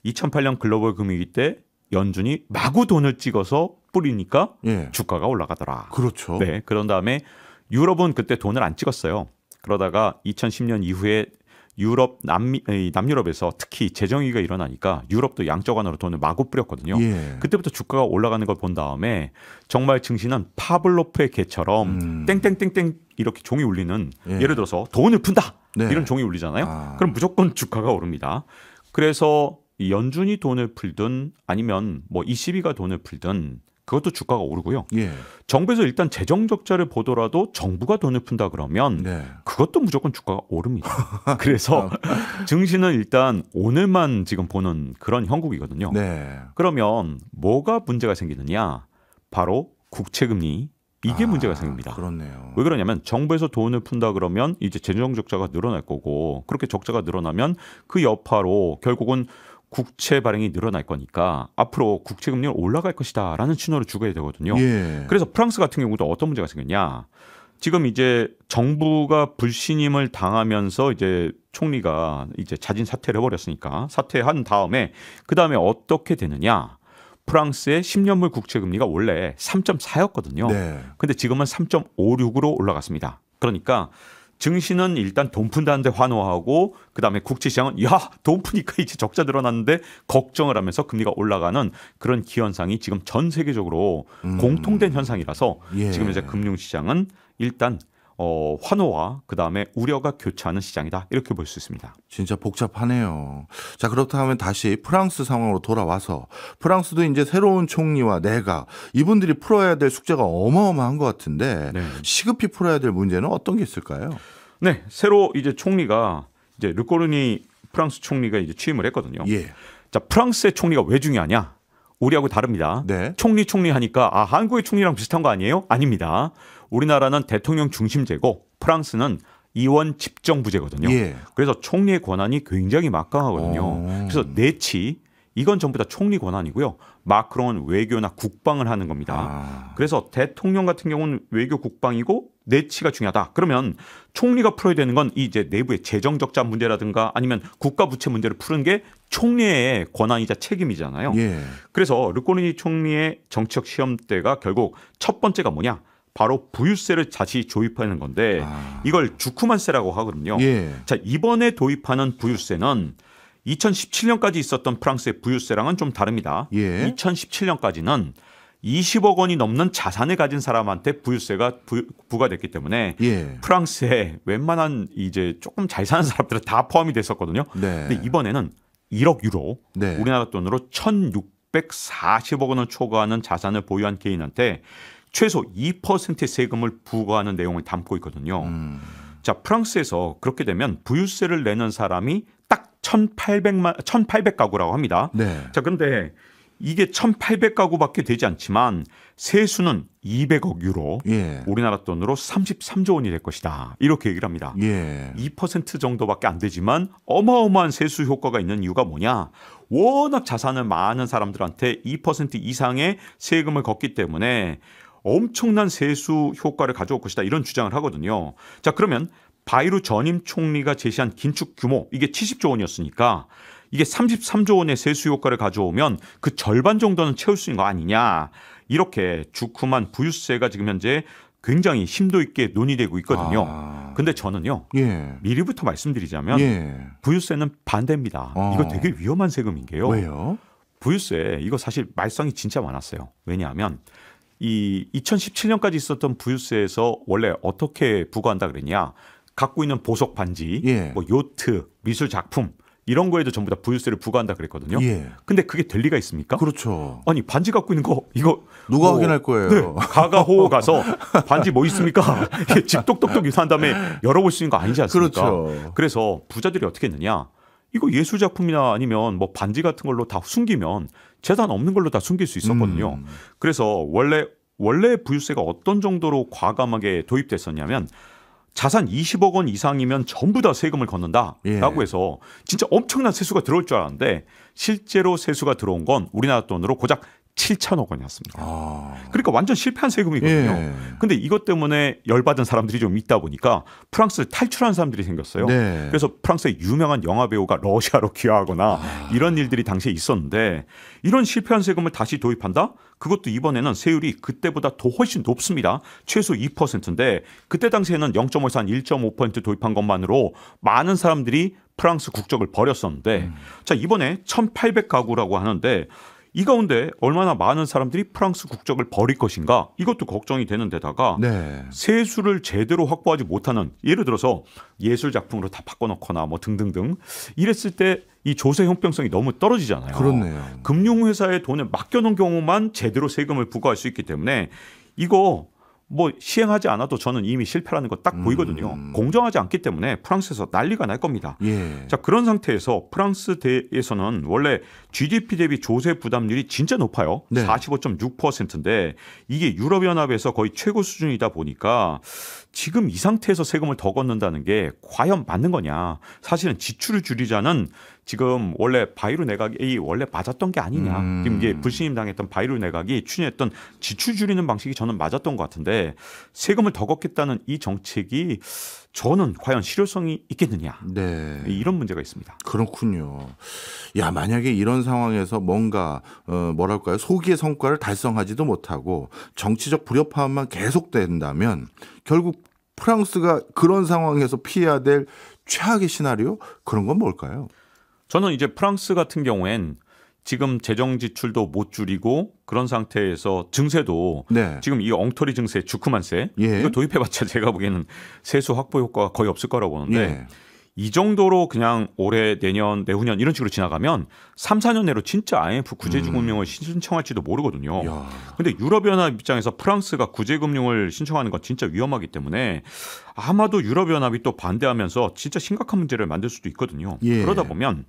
2008년 글로벌 금융위기 때 연준이 마구 돈을 찍어서 뿌리니까 예. 주가가 올라가더라. 그렇죠. 네. 그런 다음에 유럽은 그때 돈을 안 찍었어요. 그러다가 2010년 이후에 유럽 남유럽에서 특히 재정위기가 일어나니까 유럽도 양적 완화로 돈을 마구 뿌렸거든요. 예. 그때부터 주가가 올라가는 걸 본 다음에 정말 증시는 파블로프의 개처럼 땡땡땡땡 이렇게 종이 울리는 예. 예를 들어서 돈을 푼다 네. 이런 종이 울리잖아요. 아. 그럼 무조건 주가가 오릅니다. 그래서 이 연준이 돈을 풀든 아니면 뭐 ECB가 돈을 풀든 그것도 주가가 오르고요. 예. 정부에서 일단 재정 적자를 보더라도 정부가 돈을 푼다 그러면 네. 그것도 무조건 주가가 오릅니다. 그래서 증시는 일단 오늘만 지금 보는 그런 형국이거든요. 네. 그러면 뭐가 문제가 생기느냐? 바로 국채금리 이게 문제가 생깁니다. 그렇네요. 왜 그러냐면 정부에서 돈을 푼다 그러면 이제 재정 적자가 늘어날 거고 그렇게 적자가 늘어나면 그 여파로 결국은 국채 발행이 늘어날 거니까 앞으로 국채 금리는 올라갈 것이다라는 신호를 주게 되거든요. 예. 그래서 프랑스 같은 경우도 어떤 문제가 생겼냐? 지금 이제 정부가 불신임을 당하면서 이제 총리가 이제 자진 사퇴를 해버렸으니까 사퇴한 다음에 그 다음에 어떻게 되느냐? 프랑스의 10년물 국채 금리가 원래 3.4였거든요. 네. 근데 지금은 3.56으로 올라갔습니다. 그러니까 증시는 일단 돈 푼다는데 환호하고 그다음에 국채 시장은 야, 돈 푸니까 이제 적자 늘어났는데 걱정을 하면서 금리가 올라가는 그런 기현상이 지금 전 세계적으로 공통된 현상이라서 예. 지금 이제 금융 시장은 일단 환호와 그다음에 우려가 교차하는 시장이다. 이렇게 볼 수 있습니다. 진짜 복잡하네요. 자, 그렇다면 다시 프랑스 상황으로 돌아와서 프랑스도 이제 새로운 총리와 내각 이분들이 풀어야 될 숙제가 어마어마한 것 같은데 네. 시급히 풀어야 될 문제는 어떤 게 있을까요? 네, 새로 이제 총리가 이제 르꼬르니 프랑스 총리가 이제 취임을 했거든요. 예. 자, 프랑스의 총리가 왜 중요하냐? 우리하고 다릅니다. 네. 총리 하니까 한국의 총리랑 비슷한 거 아니에요? 아닙니다. 우리나라는 대통령 중심제고 프랑스는 이원 집정부제거든요. 예. 그래서 총리의 권한이 굉장히 막강하거든요. 그래서 내치 이건 전부 다 총리 권한이고요. 마크롱은 외교나 국방을 하는 겁니다. 그래서 대통령 같은 경우는 외교 국방이고 내치가 중요하다. 그러면 총리가 풀어야 되는 건 이제 내부의 재정 적자 문제라든가 아니면 국가 부채 문제를 푸는 게 총리의 권한이자 책임이잖아요. 예. 그래서 르꼬르니 총리의 정치적 시험대가 결국 첫 번째가 뭐냐? 바로 부유세를 다시 도입하는 건데 이걸 주쿠만세라고 하거든요. 예. 자, 이번에 도입하는 부유세는 2017년까지 있었던 프랑스의 부유세랑은 좀 다릅니다. 예. 2017년까지는 20억 원이 넘는 자산을 가진 사람한테 부유세가 부과됐기 때문에 예. 프랑스에 웬만한 이제 조금 잘 사는 사람들은 다 포함이 됐었거든요. 네. 근데 이번에는 1억 유로, 네. 우리나라 돈으로 1,640억 원을 초과하는 자산을 보유한 개인한테 최소 2%의 세금을 부과하는 내용을 담고 있거든요. 자, 프랑스에서 그렇게 되면 부유세를 내는 사람이 딱 1,800가구라고 합니다. 네. 자, 그런데 이게 1,800가구밖에 되지 않지만 세수는 200억 유로, 예. 우리나라 돈으로 33조 원이 될 것이다. 이렇게 얘기를 합니다. 예. 2% 정도밖에 안 되지만 어마어마한 세수 효과가 있는 이유가 뭐냐? 워낙 자산을 많은 사람들한테 2% 이상의 세금을 걷기 때문에 엄청난 세수 효과를 가져올 것이다. 이런 주장을 하거든요. 자, 그러면 바이루 전임 총리가 제시한 긴축 규모 이게 70조 원이었으니까 이게 33조 원의 세수 효과를 가져오면 그 절반 정도는 채울 수 있는 거 아니냐. 이렇게 주쿠만 부유세가 지금 현재 굉장히 심도 있게 논의되고 있거든요. 근데 저는요. 예. 미리부터 말씀드리자면 예. 부유세는 반대입니다. 이거 되게 위험한 세금인 게요. 왜요? 부유세 이거 사실 말썽이 진짜 많았어요. 왜냐하면 이 2017년까지 있었던 부유세에서 원래 어떻게 부과한다 그랬냐. 갖고 있는 보석 반지, 예. 뭐 요트, 미술 작품 이런 거에도 전부 다 부유세를 부과한다 그랬거든요. 예. 근데 그게 될 리가 있습니까? 그렇죠. 아니 반지 갖고 있는 거 이거 누가 확인할 거예요? 네, 가가호 가서 반지 뭐 있습니까? 집 똑똑똑 유사한 다음에 열어볼 수 있는 거 아니지 않습니까? 그렇죠. 그래서 부자들이 어떻게 했느냐? 이거 예술 작품이나 아니면 뭐 반지 같은 걸로 다 숨기면 재산 없는 걸로 다 숨길 수 있었거든요. 그래서 원래 부유세가 어떤 정도로 과감하게 도입됐었냐면 자산 20억 원 이상이면 전부 다 세금을 걷는다라고 예. 해서 진짜 엄청난 세수가 들어올 줄 알았는데 실제로 세수가 들어온 건 우리나라 돈으로 고작 7천억 원이었습니다. 그러니까 완전 실패한 세금이거든요. 예. 근데 이것 때문에 열받은 사람들이 좀 있다 보니까 프랑스를 탈출한 사람들이 생겼어요. 네. 그래서 프랑스의 유명한 영화 배우가 러시아로 귀화하거나 이런 일들이 당시에 있었는데 이런 실패한 세금을 다시 도입한다? 그것도 이번에는 세율이 그때보다 더 훨씬 높습니다. 최소 2%인데 그때 당시에는 0.5에서 한 1.5% 도입한 것만으로 많은 사람들이 프랑스 국적을 버렸었는데 자, 이번에 1,800가구라고 하는데 이 가운데 얼마나 많은 사람들이 프랑스 국적을 버릴 것인가 이것도 걱정이 되는 데다가 네. 세수를 제대로 확보하지 못하는 예를 들어서 예술 작품으로 다 바꿔놓거나 뭐 등등등 이랬을 때 이 조세 형평성이 너무 떨어지잖아요. 그렇네요. 금융회사에 돈을 맡겨놓은 경우만 제대로 세금을 부과할 수 있기 때문에 이거 뭐 시행하지 않아도 저는 이미 실패라는 거 딱 보이거든요. 공정하지 않기 때문에 프랑스에서 난리가 날 겁니다. 예. 자, 그런 상태에서 프랑스 대에서는 원래 GDP 대비 조세 부담률이 진짜 높아요. 네. 45.6%인데 이게 유럽연합에서 거의 최고 수준이다 보니까 지금 이 상태에서 세금을 더 걷는다는 게 과연 맞는 거냐. 사실은 지출을 줄이자는 지금 원래 바이루 내각이 원래 맞았던 게 아니냐. 지금 이게 불신임 당했던 바이루 내각이 추진했던 지출 줄이는 방식이 저는 맞았던 것 같은데 세금을 더 걷겠다는 이 정책이 저는 과연 실효성이 있겠느냐. 네. 이런 문제가 있습니다. 그렇군요. 야, 만약에 이런 상황에서 뭔가 뭐랄까요? 소기의 성과를 달성하지도 못하고 정치적 불협화음만 계속된다면 결국 프랑스가 그런 상황에서 피해야 될 최악의 시나리오? 그런 건 뭘까요? 저는 이제 프랑스 같은 경우엔 지금 재정 지출도 못 줄이고 그런 상태에서 증세도 네. 지금 이 엉터리 증세 주쿠만세 예. 이거 도입해봤자 제가 보기에는 세수 확보 효과가 거의 없을 거라고 보는데 예. 이 정도로 그냥 올해 내년 내후년 이런 식으로 지나가면 3, 4년 내로 진짜 IMF 구제금융을 신청할지도 모르거든요. 그런데 유럽연합 입장에서 프랑스가 구제금융을 신청하는 건 진짜 위험하기 때문에 아마도 유럽연합이 또 반대하면서 진짜 심각한 문제를 만들 수도 있거든요. 예. 그러다 보면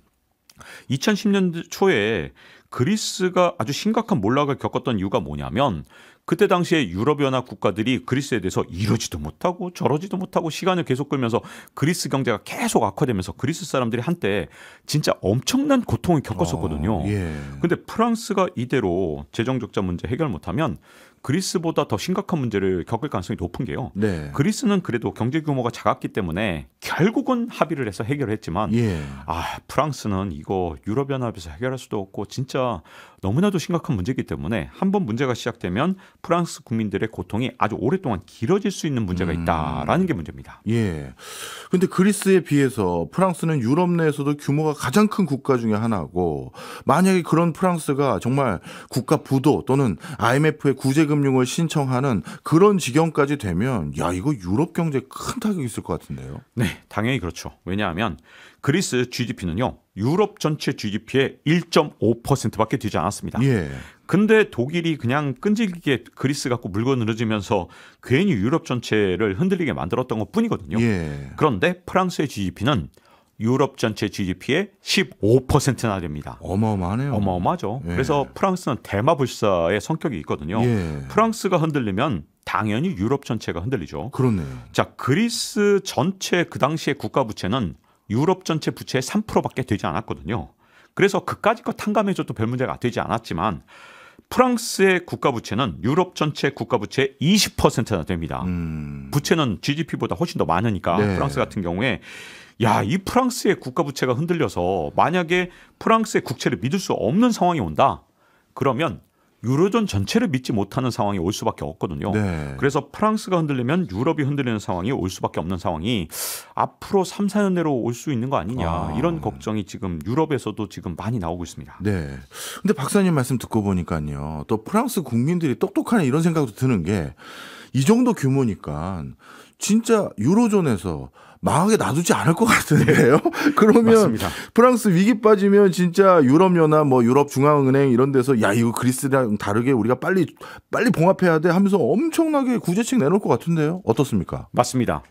2010년 초에 그리스가 아주 심각한 몰락을 겪었던 이유가 뭐냐면 그때 당시에 유럽연합 국가들이 그리스에 대해서 이러지도 못하고 저러지도 못하고 시간을 계속 끌면서 그리스 경제가 계속 악화되면서 그리스 사람들이 한때 진짜 엄청난 고통을 겪었었거든요. 근데 프랑스가 이대로 재정 적자 문제 해결 못하면 그리스보다 더 심각한 문제를 겪을 가능성이 높은 게요. 그리스는 그래도 경제 규모가 작았기 때문에 결국은 합의를 해서 해결을 했지만 프랑스는 이거 유럽연합에서 해결할 수도 없고 진짜 너무나도 심각한 문제이기 때문에 한번 문제가 시작되면 프랑스 국민들의 고통이 아주 오랫동안 길어질 수 있는 문제가 있다라는 게 문제입니다. 그런데 그리스에 비해서 프랑스는 유럽 내에서도 규모가 가장 큰 국가 중에 하나고 만약에 그런 프랑스가 정말 국가 부도 또는 IMF의 구제금융을 신청하는 그런 지경까지 되면 이거 유럽 경제에 큰 타격이 있을 것 같은데요. 네, 당연히 그렇죠. 왜냐하면 그리스 GDP는요. 유럽 전체 GDP의 1.5%밖에 되지 않았습니다. 근데 독일이 그냥 끈질기게 그리스 갖고 물고 늘어지면서 괜히 유럽 전체를 흔들리게 만들었던 것뿐이거든요. 그런데 프랑스의 GDP는 유럽 전체 GDP의 15%나 됩니다. 어마어마하네요. 어마어마하죠. 그래서 프랑스는 대마불사의 성격이 있거든요. 프랑스가 흔들리면 당연히 유럽 전체가 흔들리죠. 자, 그리스 전체 그 당시의 국가 부채는 유럽 전체 부채의 3%밖에 되지 않았거든요. 그래서 그까짓 거 탕감해줘도 별 문제가 되지 않았지만 프랑스의 국가 부채는 유럽 전체 국가 부채의 20%나 됩니다. 부채는 GDP보다 훨씬 더 많으니까 프랑스 같은 경우에 이 프랑스의 국가 부채가 흔들려서 만약에 프랑스의 국채를 믿을 수 없는 상황이 온다. 그러면 유로존 전체를 믿지 못하는 상황이 올 수밖에 없거든요. 그래서 프랑스가 흔들리면 유럽이 흔들리는 상황이 올 수밖에 없는 상황이 앞으로 3, 4년 내로 올 수 있는 거 아니냐. 이런 걱정이 지금 유럽에서도 지금 많이 나오고 있습니다. 근데 박사님 말씀 듣고 보니까요. 또 프랑스 국민들이 똑똑하네 이런 생각도 드는 게 이 정도 규모니까 진짜 유로존에서 망하게 놔두지 않을 것 같은데요. 그러면 맞습니다. 프랑스 위기 빠지면 진짜 유럽연합, 유럽중앙은행 이런 데서 이거 그리스랑 다르게 우리가 빨리 봉합해야 돼 하면서 엄청나게 구제책 내놓을 것 같은데요. 어떻습니까? 맞습니다.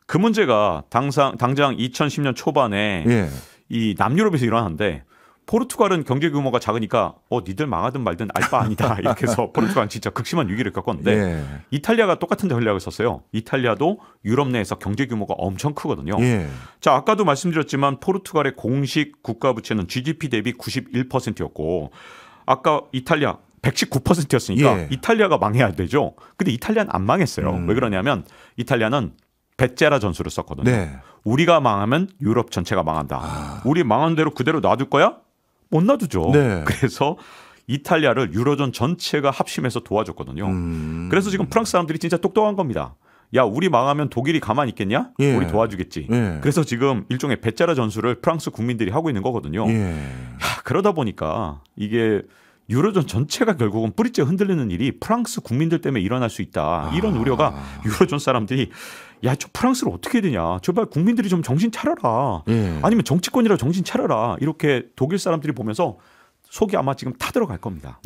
그 문제가 당장 2010년 초반에 이 남유럽에서 일어났는데 포르투갈은 경제 규모가 작으니까 니들 망하든 말든 알 바 아니다. 이렇게 해서 포르투갈은 진짜 극심한 위기를 겪었는데 이탈리아가 똑같은 전략을 썼어요. 이탈리아도 유럽 내에서 경제 규모가 엄청 크거든요. 자, 아까도 말씀드렸지만 포르투갈의 공식 국가 부채는 GDP 대비 91%였고 아까 이탈리아 119%였으니까 이탈리아가 망해야 되죠. 근데 이탈리아는 안 망했어요. 왜 그러냐면 이탈리아는 베제라 전술을 썼거든요. 우리가 망하면 유럽 전체가 망한다. 우리 망한 대로 그대로 놔둘 거야? 못 놔두죠. 그래서 이탈리아를 유로존 전체가 합심해서 도와줬거든요. 그래서 지금 프랑스 사람들이 진짜 똑똑한 겁니다. 우리 망하면 독일이 가만히 있겠냐? 우리 도와주겠지. 그래서 지금 일종의 베제라 전술을 프랑스 국민들이 하고 있는 거거든요. 그러다 보니까 이게 유로존 전체가 결국은 뿌리째 흔들리는 일이 프랑스 국민들 때문에 일어날 수 있다. 이런 우려가 유로존 사람들이 저 프랑스를 어떻게 해야 되냐. 제발 국민들이 좀 정신 차려라. 아니면 정치권이라 정신 차려라. 이렇게 독일 사람들이 보면서 속이 아마 지금 타들어갈 겁니다.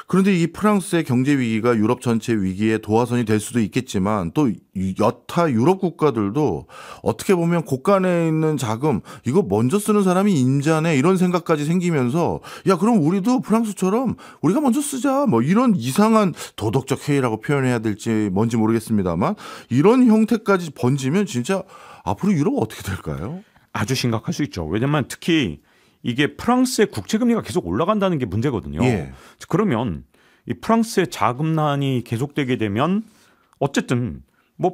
그런데 이 프랑스의 경제 위기가 유럽 전체 위기의 도화선이 될 수도 있겠지만 또 여타 유럽 국가들도 어떻게 보면 곳간에 있는 자금 이거 먼저 쓰는 사람이 임자네 이런 생각까지 생기면서 그럼 우리도 프랑스처럼 우리가 먼저 쓰자 이런 이상한 도덕적 해이라고 표현해야 될지 뭔지 모르겠습니다만 이런 형태까지 번지면 진짜 앞으로 유럽 어떻게 될까요? 아주 심각할 수 있죠. 왜냐하면 특히 이게 프랑스의 국채금리가 계속 올라간다는 게 문제거든요. 그러면 이 프랑스의 자금난이 계속되게 되면 어쨌든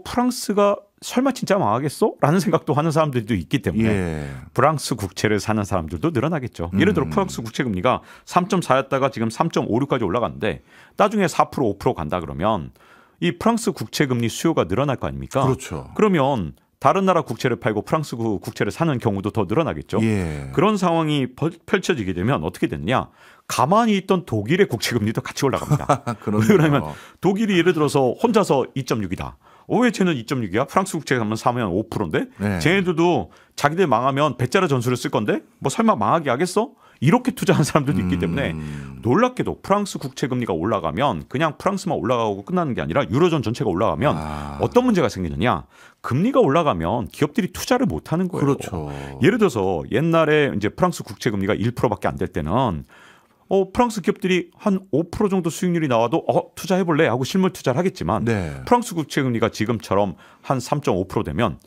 프랑스가 설마 진짜 망하겠어? 라는 생각도 하는 사람들도 있기 때문에 프랑스 국채를 사는 사람들도 늘어나겠죠. 예를 들어 프랑스 국채금리가 3.4였다가 지금 3.56까지 올라갔는데 나중에 4% 5% 간다 그러면 이 프랑스 국채금리 수요가 늘어날 거 아닙니까? 그러면 다른 나라 국채를 팔고 프랑스 국채를 사는 경우도 더 늘어나겠죠. 그런 상황이 펼쳐지게 되면 어떻게 되느냐. 가만히 있던 독일의 국채금리도 같이 올라갑니다. 왜냐하면 독일이 예를 들어서 혼자서 2.6이다. 왜 쟤는 2.6이야? 프랑스 국채 가면 사면 5%인데 쟤네들도 자기들 망하면 베제라 전술을 쓸 건데 설마 망하게 하겠어? 이렇게 투자하는 사람들도 있기 때문에 놀랍게도 프랑스 국채 금리가 올라가면 그냥 프랑스만 올라가고 끝나는 게 아니라 유로존 전체가 올라가면 어떤 문제가 생기느냐. 금리가 올라가면 기업들이 투자를 못 하는 거예요. 예를 들어서 옛날에 이제 프랑스 국채 금리가 1%밖에 안 될 때는 프랑스 기업들이 한 5% 정도 수익률이 나와도 투자해볼래 하고 실물 투자를 하겠지만 네. 프랑스 국채 금리가 지금처럼 한 3.5% 되면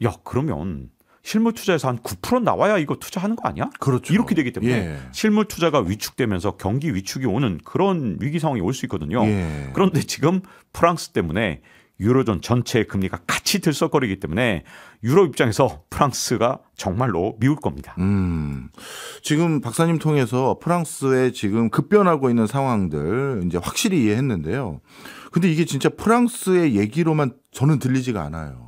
야 그러면 실물 투자에서 한 9% 나와야 이거 투자하는 거 아니야? 그렇죠. 이렇게 되기 때문에 예. 실물 투자가 위축되면서 경기 위축이 오는 그런 위기 상황이 올 수 있거든요. 예. 그런데 지금 프랑스 때문에 유로존 전체의 금리가 같이 들썩거리기 때문에 유럽 입장에서 프랑스가 정말로 미울 겁니다. 지금 박사님 통해서 프랑스의 지금 급변하고 있는 상황들 이제 확실히 이해했는데요. 근데 이게 진짜 프랑스의 얘기로만 저는 들리지가 않아요.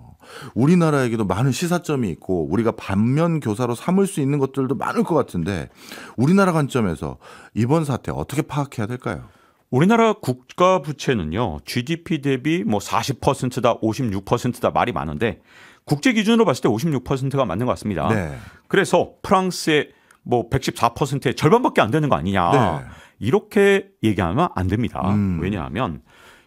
우리나라에게도 많은 시사점이 있고 우리가 반면 교사로 삼을 수 있는 것들도 많을 것 같은데 우리나라 관점에서 이번 사태 어떻게 파악해야 될까요? 우리나라 국가 부채는요. GDP 대비 뭐 40%다 56%다 말이 많은데 국제 기준으로 봤을 때 56%가 맞는 것 같습니다. 네. 그래서 프랑스의 뭐 114%의 절반밖에 안 되는 거 아니냐. 네. 이렇게 얘기하면 안 됩니다. 왜냐하면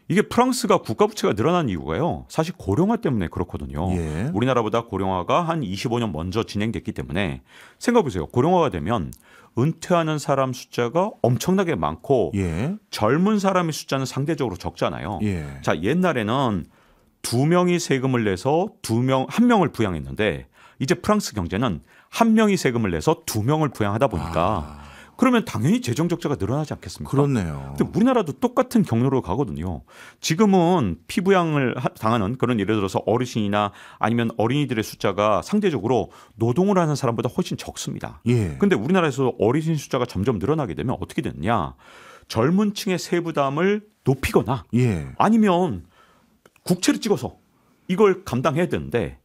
이게 프랑스가 국가 부채가 늘어난 이유가요. 사실 고령화 때문에 그렇거든요. 예. 우리나라보다 고령화가 한 25년 먼저 진행됐기 때문에 생각해 보세요. 고령화가 되면 은퇴하는 사람 숫자가 엄청나게 많고 예. 젊은 사람의 숫자는 상대적으로 적잖아요. 예. 자, 옛날에는 2명이 세금을 내서 1명을 부양했는데 이제 프랑스 경제는 1명이 세금을 내서 2명을 부양하다 보니까 그러면 당연히 재정 적자가 늘어나지 않겠습니까? 그렇네요. 근데 우리나라도 똑같은 경로로 가거든요. 지금은 피부양을 당하는 그런 예를 들어서 어르신이나 아니면 어린이들의 숫자가 상대적으로 노동을 하는 사람보다 훨씬 적습니다. 예. 근데 우리나라에서 어르신 숫자가 점점 늘어나게 되면 어떻게 되느냐? 젊은 층의 세부담을 높이거나 예. 아니면 국채를 찍어서 이걸 감당해야 되는데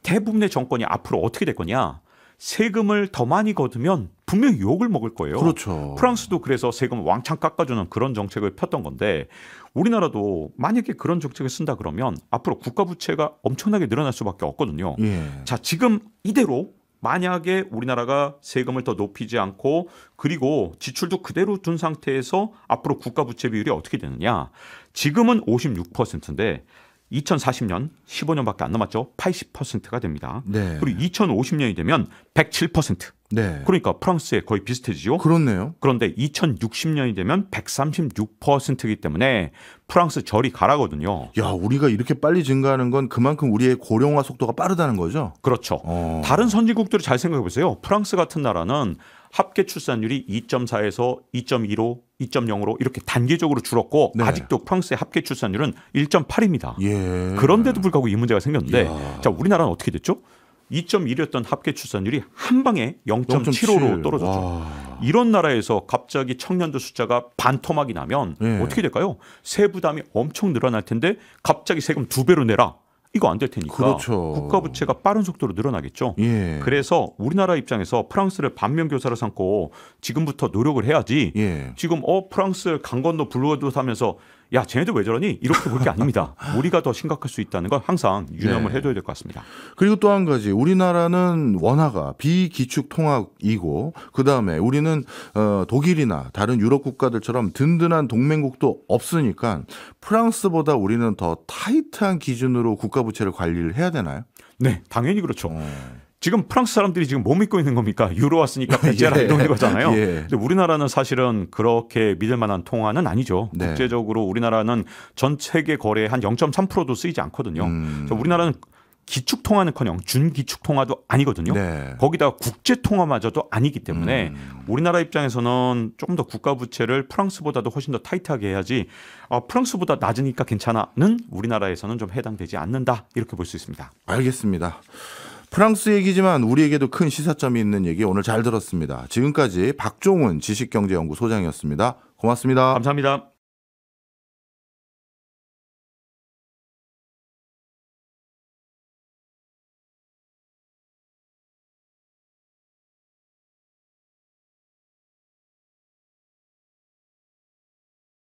대부분의 정권이 앞으로 어떻게 될 거냐? 세금을 더 많이 거두면 분명히 욕을 먹을 거예요. 그렇죠. 프랑스도 그래서 세금을 왕창 깎아주는 그런 정책을 폈던 건데 우리나라도 만약에 그런 정책을 쓴다 그러면 앞으로 국가 부채가 엄청나게 늘어날 수밖에 없거든요. 예. 자, 지금 이대로 만약에 우리나라가 세금을 더 높이지 않고 그리고 지출도 그대로 둔 상태에서 앞으로 국가 부채 비율이 어떻게 되느냐. 지금은 56%인데 2040년 15년밖에 안 남았죠. 80%가 됩니다. 네. 그리고 2050년이 되면 107%. 네. 그러니까 프랑스에 거의 비슷해지죠. 그렇네요. 그런데 2060년이 되면 136%이기 때문에 프랑스 저리 가라거든요. 야, 우리가 이렇게 빨리 증가하는 건 그만큼 우리의 고령화 속도가 빠르다는 거죠? 그렇죠. 다른 선진국들을 잘 생각해 보세요. 프랑스 같은 나라는 합계 출산율이 2.4에서 2.15, 2.0으로 이렇게 단계적으로 줄었고 네. 아직도 프랑스의 합계 출산율은 1.8입니다. 예. 그런데도 불구하고 이 문제가 생겼는데 이야. 자, 우리나라는 어떻게 됐죠? 2.1이었던 합계 출산율이 한 방에 0.75로 떨어졌죠. 와. 이런 나라에서 갑자기 청년들 숫자가 반토막이 나면 예. 어떻게 될까요? 세부담이 엄청 늘어날 텐데 갑자기 세금 2배로 내라. 이거 안 될 테니까 그렇죠. 국가 부채가 빠른 속도로 늘어나겠죠. 예. 그래서 우리나라 입장에서 프랑스를 반면 교사로 삼고 지금부터 노력을 해야지. 예. 지금 프랑스 강 건너 불러도 사면서 야 쟤네들 왜 저러니? 이렇게 볼 게 아닙니다. 우리가 더 심각할 수 있다는 걸 항상 유념을 네. 해둬야 될 것 같습니다. 그리고 또 한 가지 우리나라는 원화가 비기축 통화이고 그다음에 우리는 독일이나 다른 유럽 국가들처럼 든든한 동맹국도 없으니까 프랑스보다 우리는 더 타이트한 기준으로 국가 부채를 관리를 해야 되나요? 네, 당연히 그렇죠. 지금 프랑스 사람들이 지금 뭐 믿고 있는 겁니까? 유로 왔으니까 배째라 예. 이런 거잖아요. 예. 근데 우리나라는 사실은 그렇게 믿을 만한 통화는 아니죠. 네. 국제적으로 우리나라는 전 세계 거래의 한 0.3%도 쓰이지 않거든요. 그래서 우리나라는 기축 통화는커녕 준기축 통화도 아니거든요. 네. 거기다가 국제 통화마저도 아니기 때문에 우리나라 입장에서는 조금 더 국가 부채를 프랑스보다도 훨씬 더 타이트하게 해야지 프랑스보다 낮으니까 괜찮아는 우리나라에서는 좀 해당되지 않는다 이렇게 볼 수 있습니다. 알겠습니다. 프랑스 얘기지만 우리에게도 큰 시사점이 있는 얘기 오늘 잘 들었습니다. 지금까지 박종훈 지식경제연구 소장이었습니다. 고맙습니다. 감사합니다.